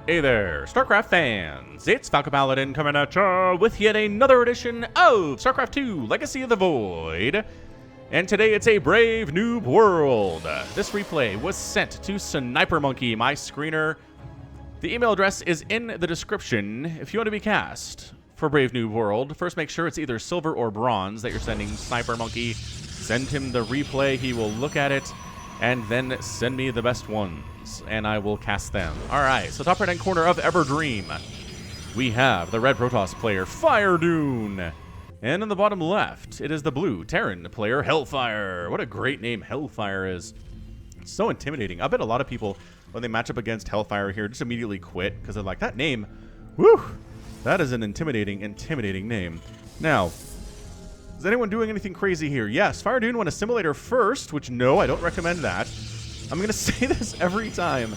Hey there, StarCraft fans! It's Falcon Paladin coming at ya with yet another edition of StarCraft 2 Legacy of the Void. And today it's a brave noob world. This replay was sent to Sniper Monkey, my screener. The email address is in the description if you want to be cast for Brave Noob World. First, make sure it's either silver or bronze that you're sending Sniper Monkey. Send him the replay, he will look at it, and then send me the best ones, and I will cast them. Alright, so top right-hand corner of Everdream, we have the red Protoss player, FireDune. And in the bottom left, it is the blue Terran player, Hellfire. What a great name Hellfire is. It's so intimidating. I bet a lot of people, when they match up against Hellfire here, just immediately quit, because they're like, that name, whew, that is an intimidating name. Now, is anyone doing anything crazy here? Yes, FireDune went a simulator first, which no, I don't recommend that. I'm going to say this every time.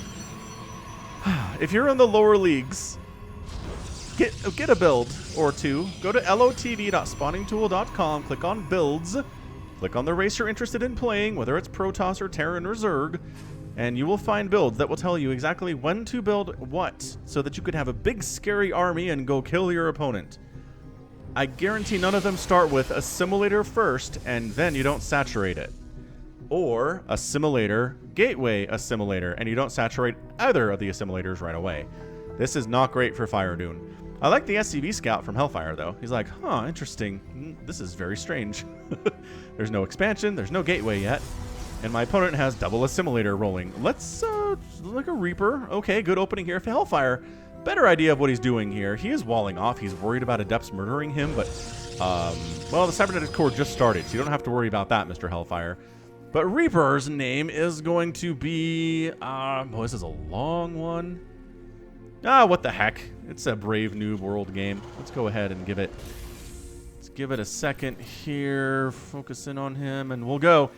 If you're in the lower leagues, get a build or two. Go to lotv.spawningtool.com, click on builds, click on the race you're interested in playing, whether it's Protoss or Terran or Zerg, and you will find builds that will tell you exactly when to build what, so that you could have a big scary army and go kill your opponent. I guarantee none of them start with a simulator first and then you don't saturate it. Or a simulator, gateway assimilator, and you don't saturate either of the assimilators right away. This is not great for FireDune. I like the SCV scout from Hellfire though. He's like, huh, interesting. This is very strange. There's no expansion, there's no gateway yet. And my opponent has double assimilator rolling. Let's, like a Reaper. Okay, good opening here for Hellfire. Better idea of what he's doing here. He is walling off. He's worried about Adepts murdering him, but, well, the Cybernetic Core just started, so you don't have to worry about that, Mr. Hellfire. But Reaper's name is going to be, oh, this is a long one. What the heck. It's a Brave Noob World game. Let's go ahead and give it a second here. Focus in on him, and we'll go.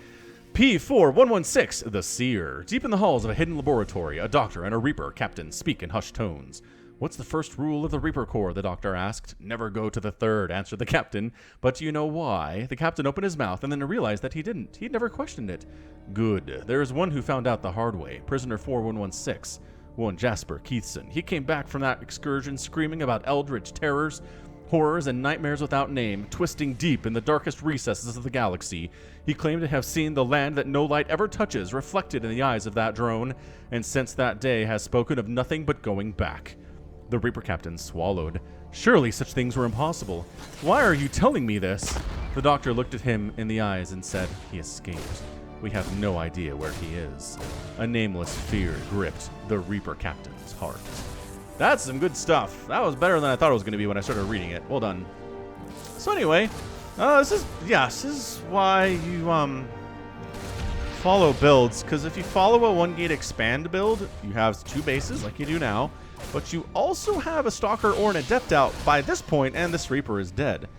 P4116, the Seer. Deep in the halls of a hidden laboratory, a doctor and a Reaper captain speak in hushed tones. What's the first rule of the Reaper Corps, the doctor asked. Never go to the third, answered the captain. But do you know why? The captain opened his mouth and then realized that he didn't. He'd never questioned it. Good. There is one who found out the hard way. Prisoner 4116. One Jasper Keithson. He came back from that excursion screaming about eldritch terrors, horrors, and nightmares without name, twisting deep in the darkest recesses of the galaxy. He claimed to have seen the land that no light ever touches reflected in the eyes of that drone, and since that day has spoken of nothing but going back. The Reaper captain swallowed. Surely such things were impossible. Why are you telling me this? The doctor looked at him in the eyes and said, he escaped. We have no idea where he is. A nameless fear gripped the Reaper captain's heart. That's some good stuff. That was better than I thought it was going to be when I started reading it. Well done. So anyway, this is why you follow builds, because if you follow a 1-gate expand build, you have 2 bases like you do now, but you also have a Stalker or an Adept out by this point, and this Reaper is dead,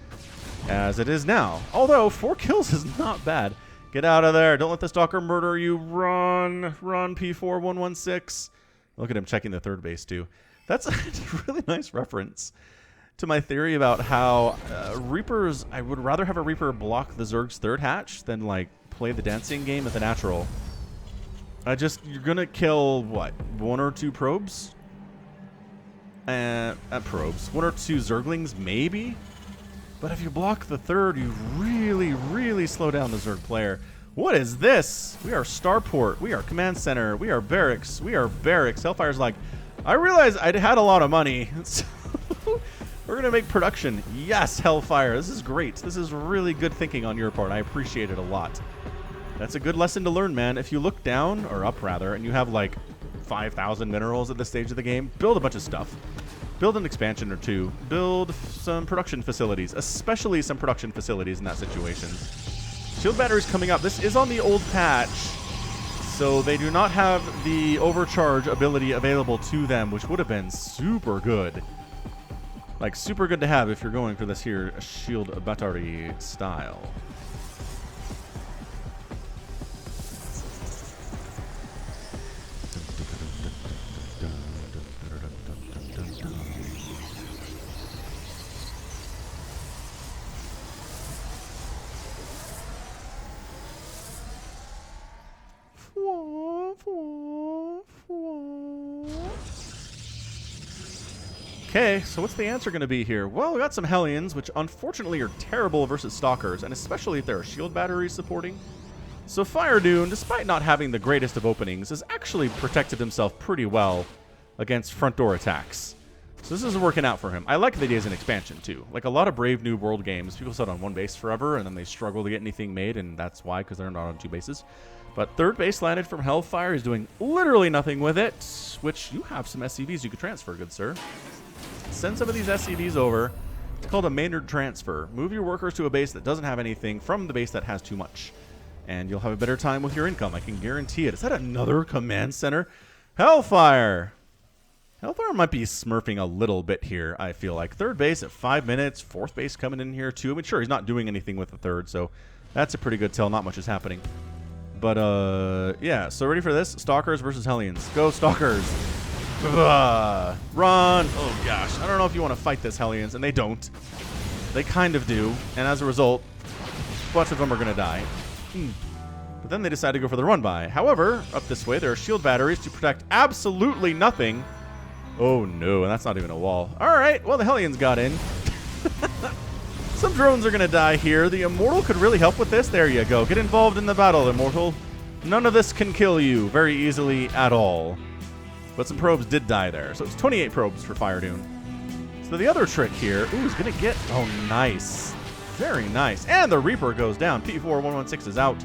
as it is now. Although 4 kills is not bad. Get out of there. Don't let the Stalker murder you. Run. Run, P4116. Look at him checking the third base, too. That's a really nice reference to my theory about how Reapers, I would rather have a Reaper block the Zerg's third hatch than, like, play the dancing game with a natural. You're going to kill, what, 1 or 2 probes? Probes. 1 or 2 Zerglings, maybe? But if you block the third, you really, really slow down the Zerg player. What is this? We are Starport. We are Command Center. We are Barracks. We are Barracks. Hellfire's like, I realized I had a lot of money. So we're going to make production. Yes, Hellfire. This is great. This is really good thinking on your part. I appreciate it a lot. That's a good lesson to learn, man. If you look down, or up rather, and you have like 5,000 minerals at this stage of the game, build a bunch of stuff. Build an expansion or 2. Build some production facilities, especially some production facilities in that situation. Shield batteries coming up. This is on the old patch, so they do not have the overcharge ability available to them, which would have been super good. Like, super good to have if you're going for this here shield battery style. Okay, so what's the answer going to be here? Well, we got some Hellions, which unfortunately are terrible versus Stalkers, and especially if there are shield batteries supporting. So FireDune, despite not having the greatest of openings, has actually protected himself pretty well against front door attacks. So this is working out for him. I like that he has an expansion, too. Like a lot of Brave New World games, people sit on one base forever, and then they struggle to get anything made, and that's why, because they're not on 2 bases. But third base landed from Hellfire is doing literally nothing with it, which you have some SCVs you could transfer, good sir. Send some of these SCVs over. It's called a Maynard transfer. Move your workers to a base that doesn't have anything from the base that has too much. And you'll have a better time with your income. I can guarantee it. Is that another command center? Hellfire! Hellfire might be smurfing a little bit here, I feel like. Third base at 5 minutes. Fourth base coming in here, too. I mean, sure, he's not doing anything with the third, so that's a pretty good tell. Not much is happening. But, yeah. So ready for this? Stalkers versus Hellions. Go, Stalkers! Run! Oh, gosh. I don't know if you want to fight this, Hellions, and they don't. They kind of do, and as a result, a bunch of them are going to die. But then they decide to go for the run-by. However, up this way, there are shield batteries to protect absolutely nothing. Oh, no, and that's not even a wall. All right, well, the Hellions got in. Some drones are going to die here. The Immortal could really help with this. There you go. Get involved in the battle, Immortal. None of this can kill you very easily at all. But some probes did die there. So it's 28 probes for FireDune. So the other trick here, ooh, is going to get, oh, nice. Very nice. And the Reaper goes down. P4116 is out.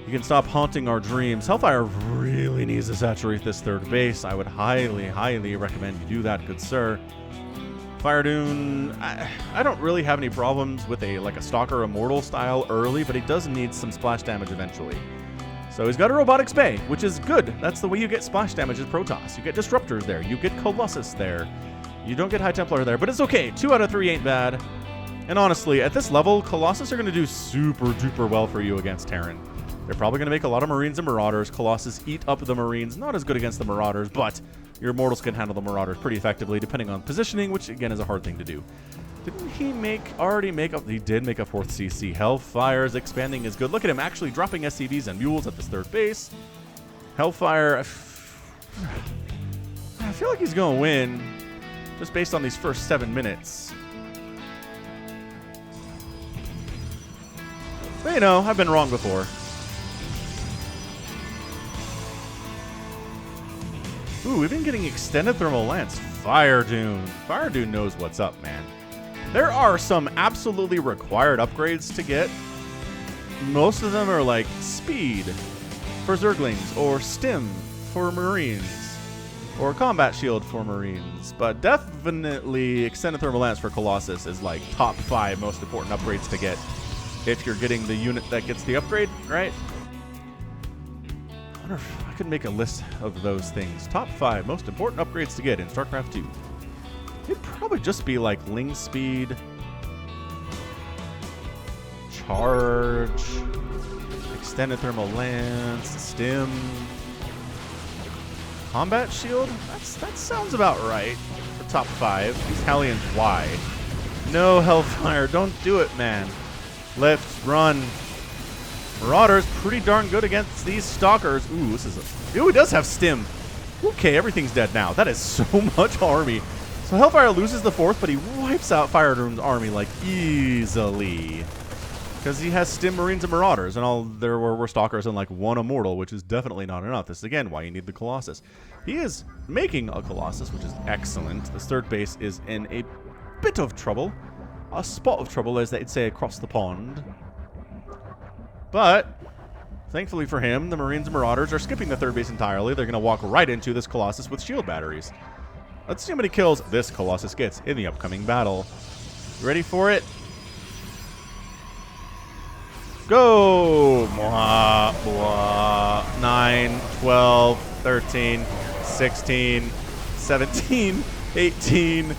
You can stop haunting our dreams. Hellfire really needs to saturate this third base. I would highly, highly recommend you do that, good sir. FireDune, I don't really have any problems with a Stalker Immortal style early, but he does need some splash damage eventually. So he's got a Robotics Bay, which is good. That's the way you get splash damage is Protoss. You get Disruptors there. You get Colossus there. You don't get High Templar there, but it's okay. 2 out of 3 ain't bad. And honestly, at this level, Colossus are going to do super duper well for you against Terran. They're probably going to make a lot of Marines and Marauders. Colossus eat up the Marines. Not as good against the Marauders, but your Immortals can handle the Marauders pretty effectively, depending on positioning, which again is a hard thing to do. Didn't he already make up? He did make a 4th CC. Hellfire is expanding is good. Look at him actually dropping SCVs and Mules at this third base. Hellfire, I feel like he's going to win just based on these first 7 minutes. But you know, I've been wrong before. Ooh, we've been getting extended thermal lance. FireDune. FireDune knows what's up, man. There are some absolutely required upgrades to get. Most of them are like speed for Zerglings, or stim for Marines, or combat shield for Marines. But definitely extended thermal lance for Colossus is like top 5 most important upgrades to get if you're getting the unit that gets the upgrade, right? I wonder if I could make a list of those things. Top 5 most important upgrades to get in StarCraft 2. It'd probably just be like Ling Speed, Charge, Extended Thermal Lance, Stim, Combat Shield? That sounds about right for top 5. These Hellions, why? No, Hellfire, don't do it, man. Lift, run. Marauder's pretty darn good against these Stalkers. Ooh, this is a... Ooh, he does have Stim. Okay, everything's dead now. That is so much army. So Hellfire loses the 4th, but he wipes out FireDune's army, like, easily. Because he has Stim Marines and Marauders, and all there were Stalkers and, like, 1 Immortal, which is definitely not enough. This is, again, why you need the Colossus. He is making a Colossus, which is excellent. This third base is in a bit of trouble. A spot of trouble, as they'd say, across the pond. But, thankfully for him, the Marines and Marauders are skipping the third base entirely. They're going to walk right into this Colossus with shield batteries. Let's see how many kills this Colossus gets in the upcoming battle. You ready for it? Go! 9, 12, 13, 16, 17, 18.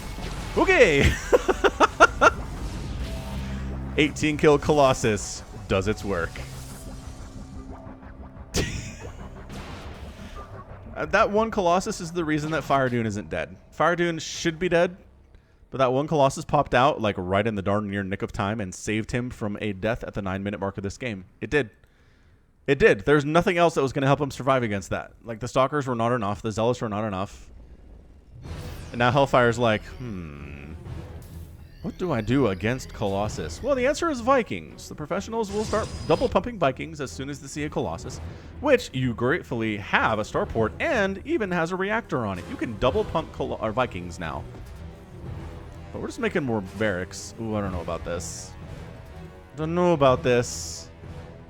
Okay! 18 kill Colossus does its work. That one Colossus is the reason that FireDune isn't dead. FireDune should be dead, but that one Colossus popped out like right in the darn near nick of time and saved him from a death at the 9-minute mark of this game. It did. It did. There's nothing else that was going to help him survive against that. Like, the Stalkers were not enough. The Zealots were not enough. And now Hellfire's like, what do I do against Colossus? Well, the answer is Vikings. The professionals will start double pumping Vikings as soon as they see a Colossus, which you gratefully have a starport and even has a reactor on it. You can double pump Vikings now. But we're just making more barracks. Ooh, I don't know about this. Don't know about this.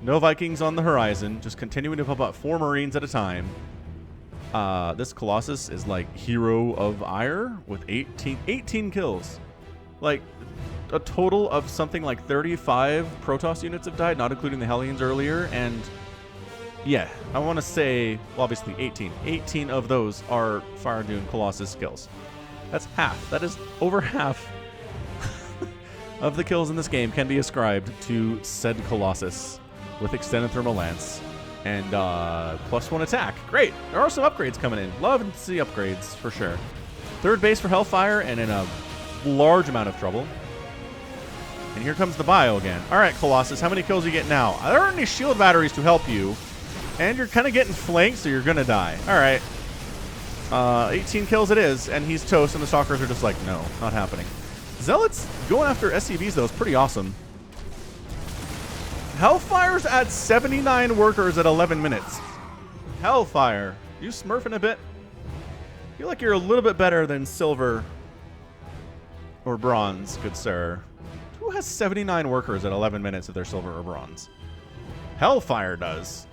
No Vikings on the horizon. Just continuing to pump up 4 Marines at a time. This Colossus is like Hero of Ire with 18 kills. Like, a total of something like 35 Protoss units have died, not including the Hellions earlier, and yeah, I want to say, well, obviously 18. 18 of those are FireDune Colossus kills. That's half. That is over half of the kills in this game can be ascribed to said Colossus with extended thermal lance and +1 attack. Great. There are some upgrades coming in. Love to see upgrades, for sure. Third base for Hellfire, and in a large amount of trouble. And here comes the bio again. All right, Colossus, how many kills you get now? There aren't any shield batteries to help you, and you're kind of getting flanked, so you're going to die. All right. 18 kills it is, and he's toast, and the Stalkers are just like, no, not happening. Zealots going after SCVs, though, is pretty awesome. Hellfire's at 79 workers at 11 minutes. Hellfire, you smurfing a bit? I feel like you're a little bit better than Silver or Bronze, good sir. Who has 79 workers at 11 minutes if they're Silver or Bronze? Hellfire does.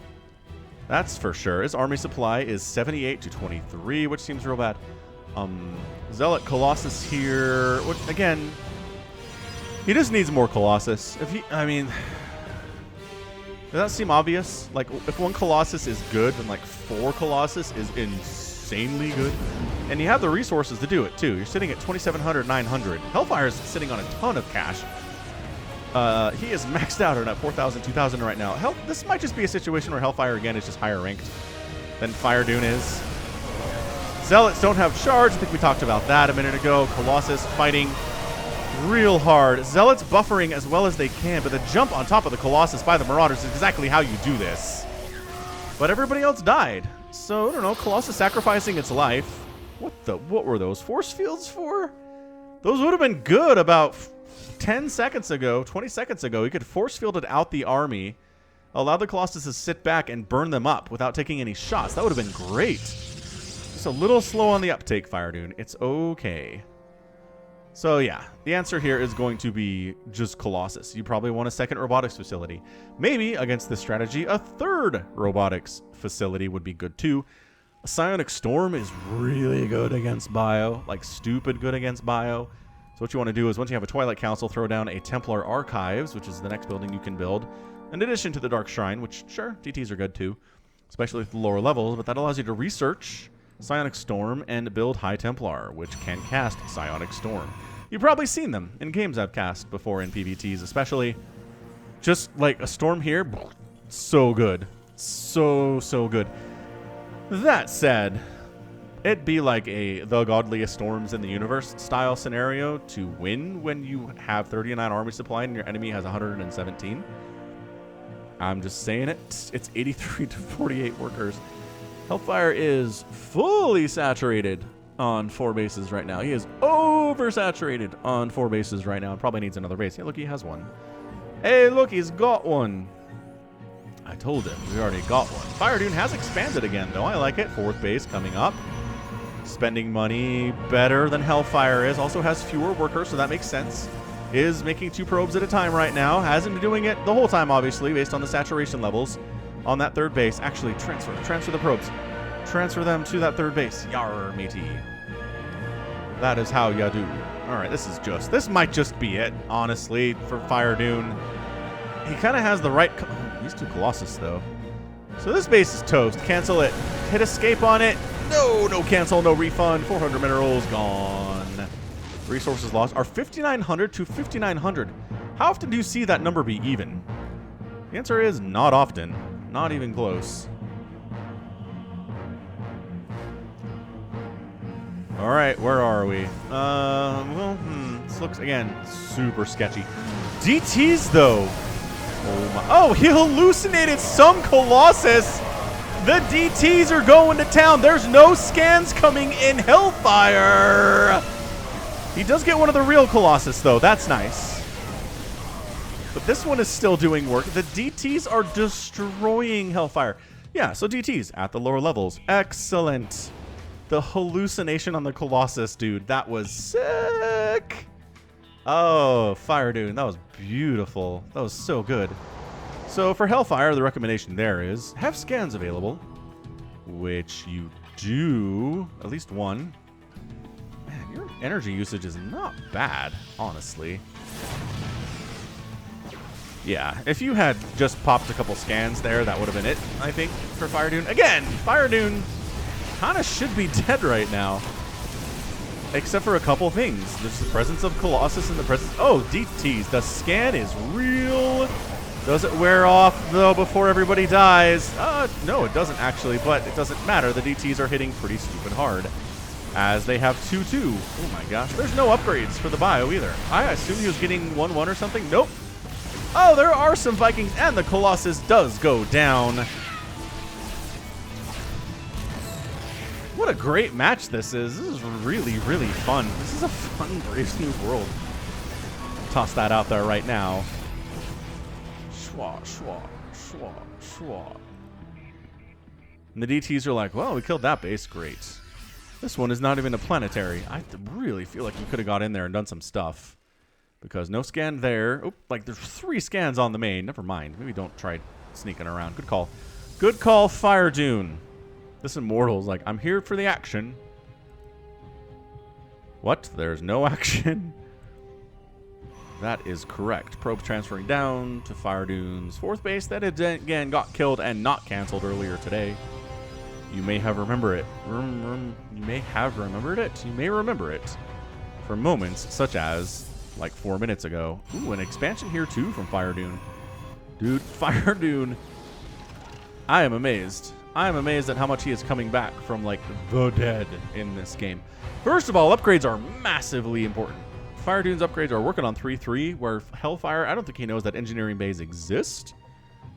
That's for sure. His army supply is 78 to 23, which seems real bad. Zealot Colossus here, which, again, he just needs more Colossus. I mean, does that seem obvious? Like, if 1 Colossus is good, then like 4 Colossus is insanely good. And you have the resources to do it, too. You're sitting at 2,700, 900. Hellfire's sitting on a ton of cash. He is maxed out at 4,000, 2,000 right now. This might just be a situation where Hellfire, again, is just higher ranked than FireDune is. Zealots don't have charge. I think we talked about that a minute ago. Colossus fighting real hard. Zealots buffering as well as they can, but the jump on top of the Colossus by the Marauders is exactly how you do this. But everybody else died. So, I don't know, Colossus sacrificing its life. What were those force fields for? Those would have been good about 10 seconds ago, 20 seconds ago. He could force field it out the army, allow the Colossus to sit back and burn them up without taking any shots. That would have been great. Just a little slow on the uptake, FireDune. It's okay. So yeah, the answer here is going to be just Colossus. You probably want a second robotics facility. Maybe, against this strategy, a third robotics facility would be good too. A Psionic Storm is really good against Bio, like stupid good against Bio. So what you want to do is, once you have a Twilight Council, throw down a Templar Archives, which is the next building you can build, in addition to the Dark Shrine, which, sure, DTs are good too, especially at the lower levels, but that allows you to research Psionic Storm and build High Templar, which can cast Psionic Storm. You've probably seen them in games I've cast before in PvTs, especially. Just like a Storm here, so good. So good. That said, it'd be like the godliest storms in the universe style scenario to win when you have 39 army supply and your enemy has 117. I'm just saying it. It's 83 to 48 workers. Hellfire is fully saturated on 4 bases right now. He is oversaturated on 4 bases right now and probably needs another base. Hey, look, he has one. Hey, look, he's got one. I told him we already got one. FireDune has expanded again, though. I like it. 4th base coming up. Spending money better than Hellfire is. Also has fewer workers, so that makes sense. Is making 2 probes at a time right now. Hasn't been doing it the whole time, obviously, based on the saturation levels on that 3rd base. Actually, transfer the probes. Transfer them to that 3rd base. Yar, matey. That is how ya do. All right, this might just be it, honestly, for FireDune. He kind of has the right... These 2 Colossus, though. So this base is toast. Cancel it. Hit escape on it. No cancel, no refund. 400 minerals gone. Resources lost are 5,900 to 5,900. How often do you see that number be even? The answer is not often. Not even close. All right, where are we? This looks, again, super sketchy. DTs, though. Oh, he hallucinated some Colossus The DTs are going to town. There's no scans coming in Hellfire. He does get one of the real Colossus, though. That's nice. But this one is still doing work. The DTs are destroying Hellfire. Yeah, so DTs at the lower levels. Excellent. The hallucination on the Colossus, dude. That was sick. Oh, FireDune. That was beautiful. That was so good. So for Hellfire, the recommendation there is have scans available, which you do, at least one. Man, your energy usage is not bad, honestly. Yeah, if you had just popped a couple scans there, that would have been it, I think, for FireDune. Again, FireDune kind of should be dead right now, except for a couple things. There's the presence of Colossus and the presence... Oh, DTs. The scan is real. Does it wear off, though, before everybody dies? No, it doesn't, actually, but it doesn't matter. The DTs are hitting pretty stupid hard, as they have 2-2. Oh, my gosh. There's no upgrades for the bio, either. I assumed he was getting 1-1 or something. Nope. Oh, there are some Vikings, and the Colossus does go down. What a great match this is. This is really, really fun. This is a fun Braves New World. Toss that out there right now. Schwa, schwa, schwa, schwa. And the DTs are like, well, we killed that base. Great. This one is not even a planetary. I really feel like you could have got in there and done some stuff. Because no scan there. Oh, like there's 3 scans on the main. Never mind. Maybe don't try sneaking around. Good call. Good call, FireDune. This Immortal's like, I'm here for the action. What? There's no action? That is correct. Probe transferring down to FireDune's 4th base. That again got killed and not canceled earlier today. You may have remembered it. You may have remembered it. You may remember it for moments such as like 4 minutes ago. Ooh, an expansion here too from FireDune. Dude, FireDune. I am amazed. I am amazed at how much he is coming back from like the dead in this game. First of all, upgrades are massively important. FireDune's upgrades are working on 3-3, where Hellfire, I don't think he knows that engineering bays exist,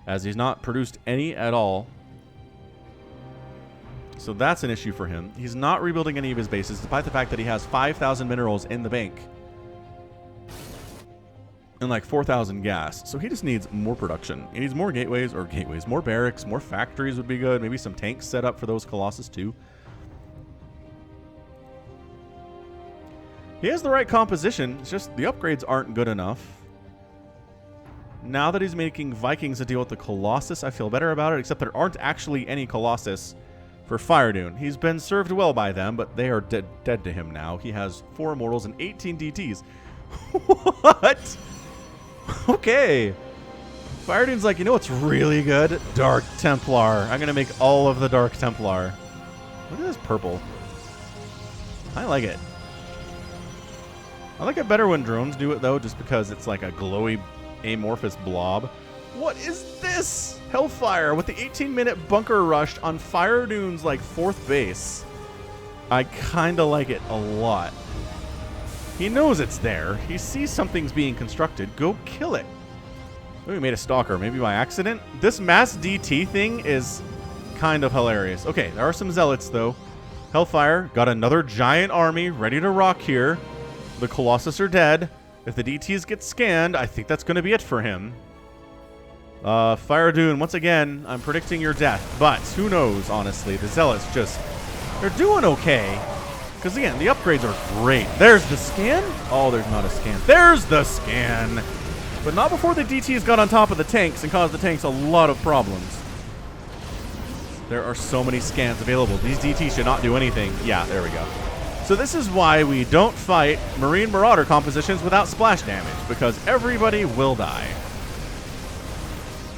as he's not produced any at all. So that's an issue for him. He's not rebuilding any of his bases, despite the fact that he has 5,000 minerals in the bank and like 4,000 gas. So he just needs more production. He needs more gateways, more barracks, more factories would be good. Maybe some tanks set up for those Colossus too. He has the right composition. It's just the upgrades aren't good enough. Now that he's making Vikings to deal with the Colossus, I feel better about it, except there aren't actually any Colossus for FireDune. He's been served well by them, but they are dead to him now. He has 4 Immortals and 18 DTs. What? Okay. FireDune's like, you know what's really good? Dark Templar. I'm going to make all of the Dark Templar. Look at this purple. I like it. I like it better when drones do it, though, just because it's like a glowy, amorphous blob. What is this? Hellfire with the 18-minute bunker rush on FireDune's, like, 4th base. I kind of like it a lot. He knows it's there. He sees something's being constructed. Go kill it. Oh, we made a stalker, maybe by accident. This mass DT thing is kind of hilarious. Okay, there are some zealots, though. Hellfire got another giant army ready to rock here. The Colossus are dead. If the DTs get scanned, I think that's going to be it for him. FireDune, once again, I'm predicting your death. But who knows, honestly. The Zealots just... they're doing okay. Because, again, the upgrades are great. There's the scan. Oh, there's not a scan. There's the scan. But not before the DTs got on top of the tanks and caused the tanks a lot of problems. There are so many scans available. These DTs should not do anything. Yeah, there we go. So this is why we don't fight Marine Marauder compositions without splash damage, because everybody will die.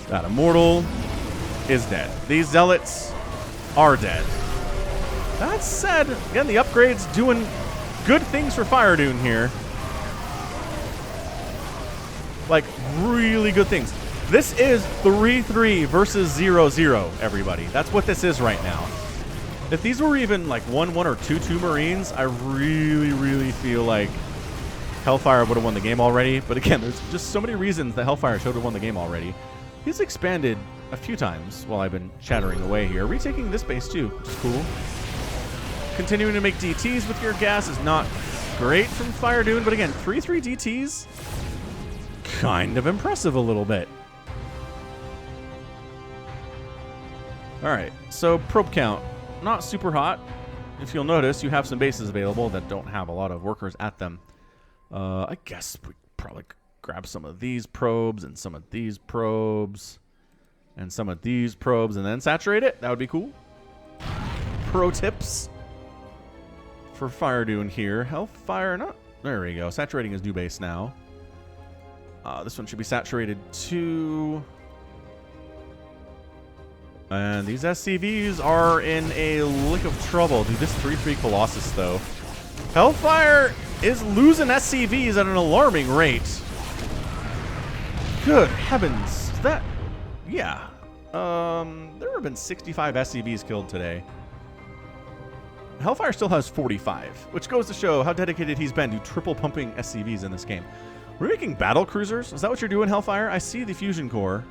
That Immortal is dead. These Zealots are dead. That said, again, the upgrade's doing good things for FireDune here. Like, really good things. This is 3-3 versus 0-0, everybody. That's what this is right now. If these were even like 1-1 or 2-2 Marines, I really, really feel like Hellfire would have won the game already. But again, there's just so many reasons that Hellfire should have won the game already. He's expanded a few times while I've been chattering away here. Retaking this base too, which is cool. Continuing to make DTs with your gas is not great from FireDune, but again, 3-3 DTs, kind of impressive a little bit. All right, so probe count, not super hot. If you'll notice, you have some bases available that don't have a lot of workers at them. I guess we probably grab some of these probes and some of these probes and some of these probes and then saturate it. That would be cool. Pro tips for FireDune here. Hellfire, not there we go. Saturating his new base now. This one should be saturated too. And these SCVs are in a lick of trouble. Dude, this 3-3 Colossus, though. Hellfire is losing SCVs at an alarming rate. Good heavens. That... Yeah. There have been 65 SCVs killed today. Hellfire still has 45, which goes to show how dedicated he's been to triple pumping SCVs in this game. We're making battle cruisers? Is that what you're doing, Hellfire? I see the fusion core.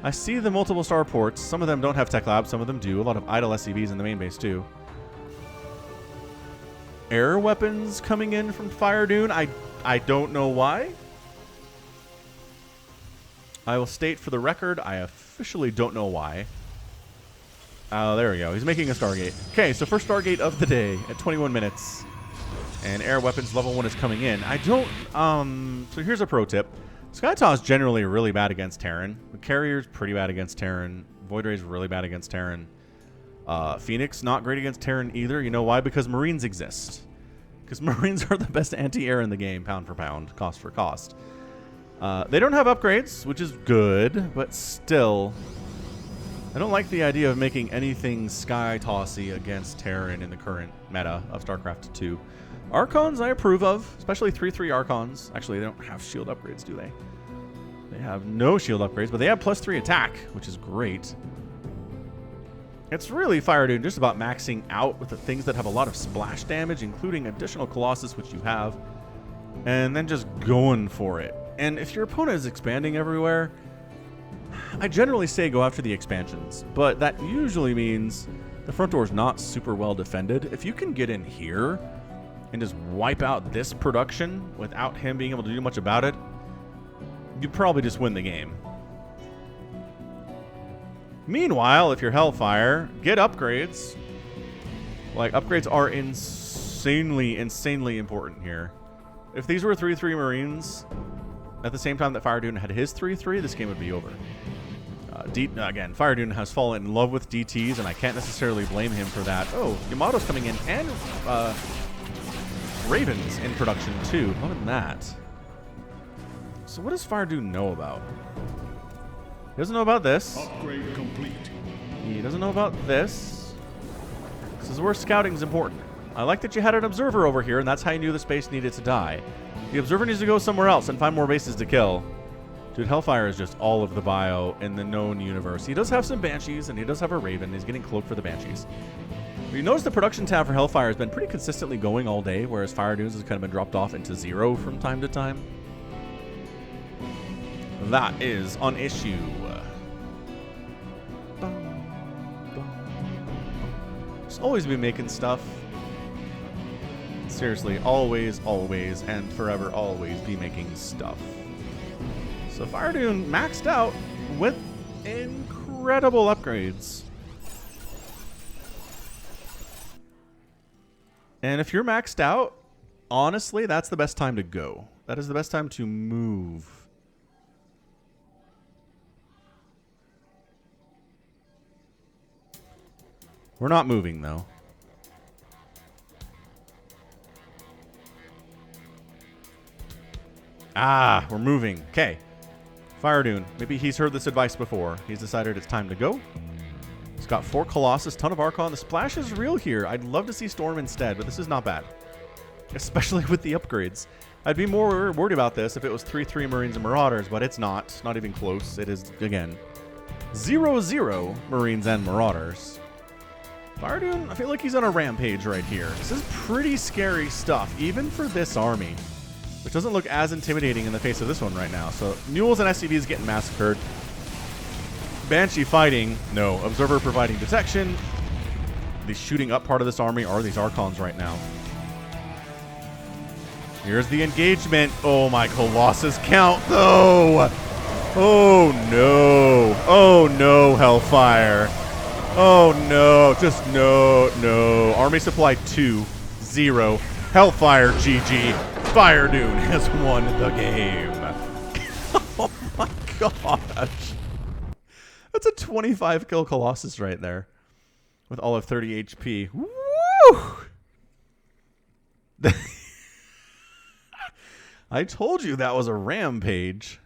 I see the multiple starports. Some of them don't have tech labs, some of them do. A lot of idle SCVs in the main base too. Air weapons coming in from FireDune. I don't know why. I will state for the record, I officially don't know why. Oh, there we go. He's making a Stargate. Okay, so first Stargate of the day at 21 minutes. And air weapons level 1 is coming in. I don't... So here's a pro tip. Skytaw's generally really bad against Terran. The Carrier's pretty bad against Terran. Void Ray's really bad against Terran. Phoenix, not great against Terran either. You know why? Because Marines exist. Because Marines are the best anti-air in the game, pound for pound, cost for cost. They don't have upgrades, which is good, but still... I don't like the idea of making anything sky-tossy against Terran in the current meta of StarCraft 2. Archons I approve of, especially 3-3 Archons. Actually, they don't have shield upgrades, do they? They have no shield upgrades, but they have +3 attack, which is great. It's really FireDune just about maxing out with the things that have a lot of splash damage, including additional Colossus, which you have, and then just going for it. And if your opponent is expanding everywhere, I generally say go after the expansions, but that usually means the front door is not super well defended. If you can get in here and just wipe out this production without him being able to do much about it, you probably just win the game. Meanwhile, if you're Hellfire, get upgrades. Like, upgrades are insanely important here. If these were 3-3 Marines at the same time that FireDune had his 3-3, this game would be over. Again, FireDune has fallen in love with DTs, and I can't necessarily blame him for that. Oh, Yamato's coming in, and Raven's in production too. Loving that. So what does FireDune know about? He doesn't know about this. Upgrade complete. He doesn't know about this. This is where scouting is important. I like that you had an observer over here, and that's how you knew the space needed to die. The observer needs to go somewhere else and find more bases to kill. Dude, Hellfire is just all of the bio in the known universe. He does have some Banshees, and he does have a Raven. He's getting cloaked for the Banshees. But you notice the production tab for Hellfire has been pretty consistently going all day, whereas FireDune's has kind of been dropped off into 0 from time to time. That is on issue. Just always be making stuff. Seriously, always, and forever always be making stuff. So FireDune maxed out with incredible upgrades. And if you're maxed out, honestly, that's the best time to go. That is the best time to move. We're not moving, though. Ah, we're moving. Okay. FireDune. Maybe he's heard this advice before. He's decided it's time to go. He's got 4 Colossus, ton of Archon. The splash is real here. I'd love to see Storm instead, but this is not bad. Especially with the upgrades. I'd be more worried about this if it was 3-3 Marines and Marauders, but it's not. Not even close. It is, again, 0-0 Marines and Marauders. FireDune, I feel like he's on a rampage right here. This is pretty scary stuff, even for this army, which doesn't look as intimidating in the face of this one right now. So Mules and SCVs getting massacred. Banshee fighting. No. Observer providing detection. The shooting up part of this army are these Archons right now. Here's the engagement. Oh, my Colossus count, though. Oh, no. Oh, no, Hellfire. Oh, no. Just no. Army supply 2, 0. Hellfire, GG. FireDune has won the game. Oh, my gosh. That's a 25 kill Colossus right there. With all of 30 HP. Woo! I told you that was a rampage.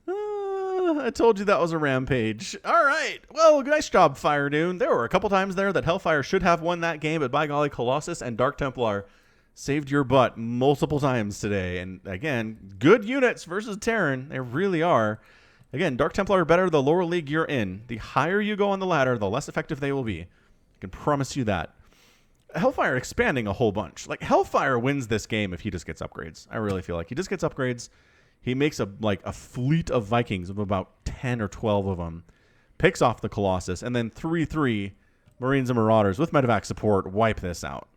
I told you that was a rampage. All right. Well, nice job, FireDune. There were a couple times there that Hellfire should have won that game, but by golly, Colossus and Dark Templar saved your butt multiple times today. And again, good units versus Terran. They really are. Again, Dark Templar are better the lower league you're in. The higher you go on the ladder, the less effective they will be. I can promise you that. Hellfire expanding a whole bunch. Like, Hellfire wins this game if he just gets upgrades. I really feel like he just gets upgrades. He makes a fleet of Vikings of about 10 or 12 of them. Picks off the Colossus. And then 3-3 Marines and Marauders with medevac support wipe this out.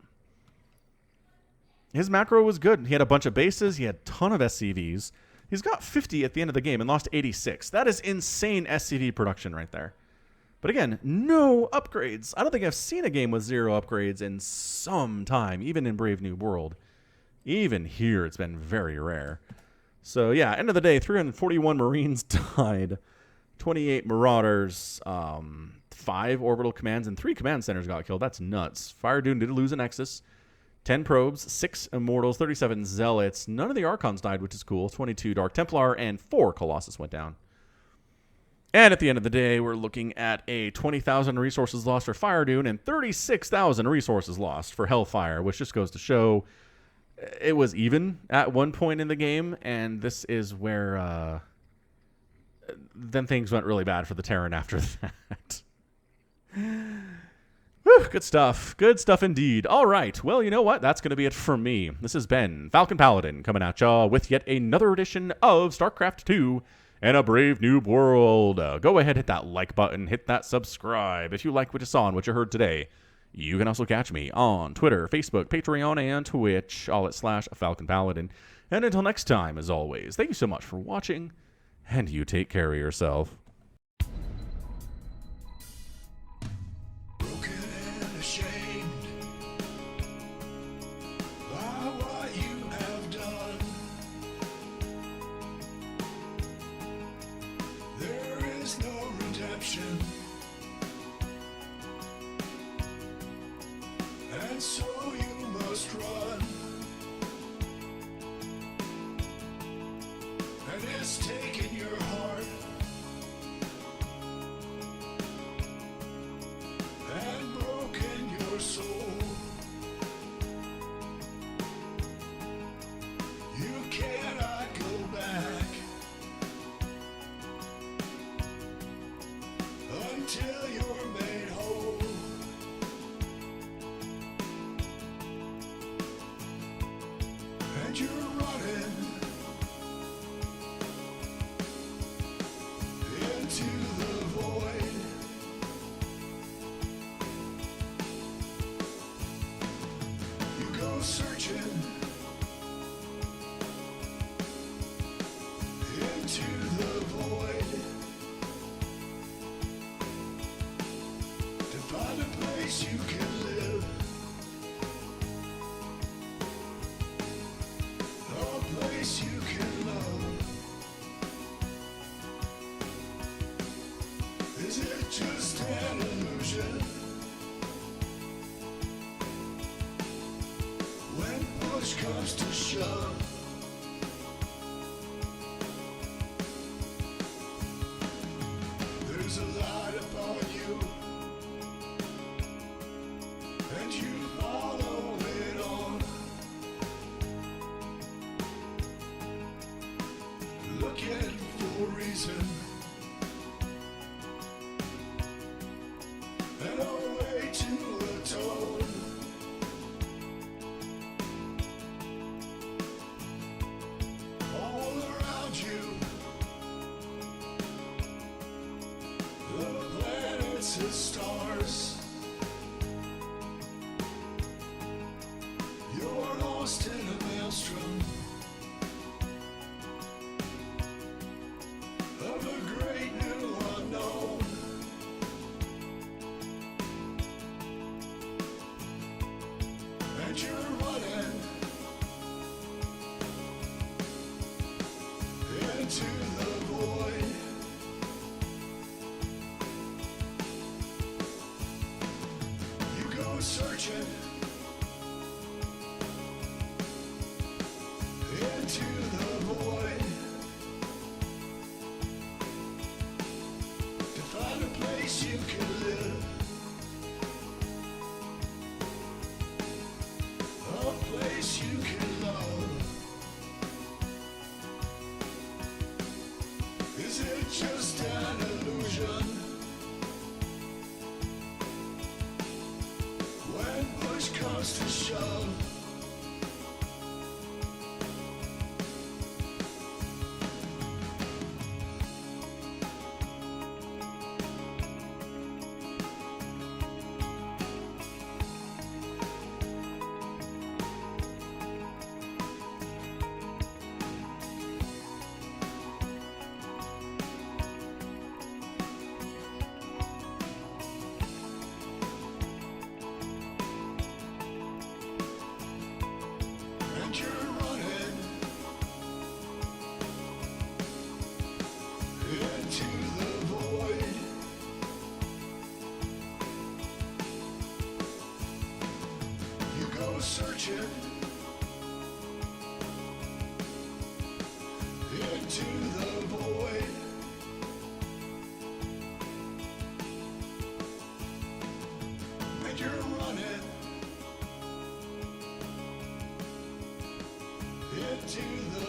His macro was good. He had a bunch of bases. He had a ton of SCVs. He's got 50 at the end of the game and lost 86. That is insane SCV production right there. But again, no upgrades. I don't think I've seen a game with 0 upgrades in some time, even in Brave New World. Even here, it's been very rare. So yeah, end of the day, 341 Marines died, 28 Marauders, 5 orbital commands, and 3 command centers got killed. That's nuts. FireDune did lose a Nexus. 10 probes, 6 Immortals, 37 Zealots. None of the Archons died, which is cool. 22 Dark Templar, and 4 Colossus went down. And at the end of the day, we're looking at a 20,000 resources lost for FireDune and 36,000 resources lost for Hellfire, which just goes to show it was even at one point in the game, and this is where then things went really bad for the Terran after that. Whew, good stuff. Good stuff indeed. All right. Well, you know what? That's going to be it for me. This has been Falcon Paladin coming at y'all with yet another edition of StarCraft 2 and a Brave Noob World. Go ahead, hit that like button, hit that subscribe. If you like what you saw and what you heard today, you can also catch me on Twitter, Facebook, Patreon, and Twitch, all at /Falcon Paladin. And until next time, as always, thank you so much for watching, and you take care of yourself. And so you must run, and it's taken your heart and broken your soul. You cannot go back until you're made whole. And you're running into the void. You go searching into the void to find a place you can live. You can love. Is it just an illusion? When push comes to shove, there's a light upon you, and you follow it on. Looking for a reason and a way to atone. to stars. You're lost in a maelstrom of a great new unknown. And you're running into the void. You go searching into the void to find a place you can live, a place you can love. Is it just an illusion? When push comes to shove, and you're running into the void. You go searching into the void. And you're running into the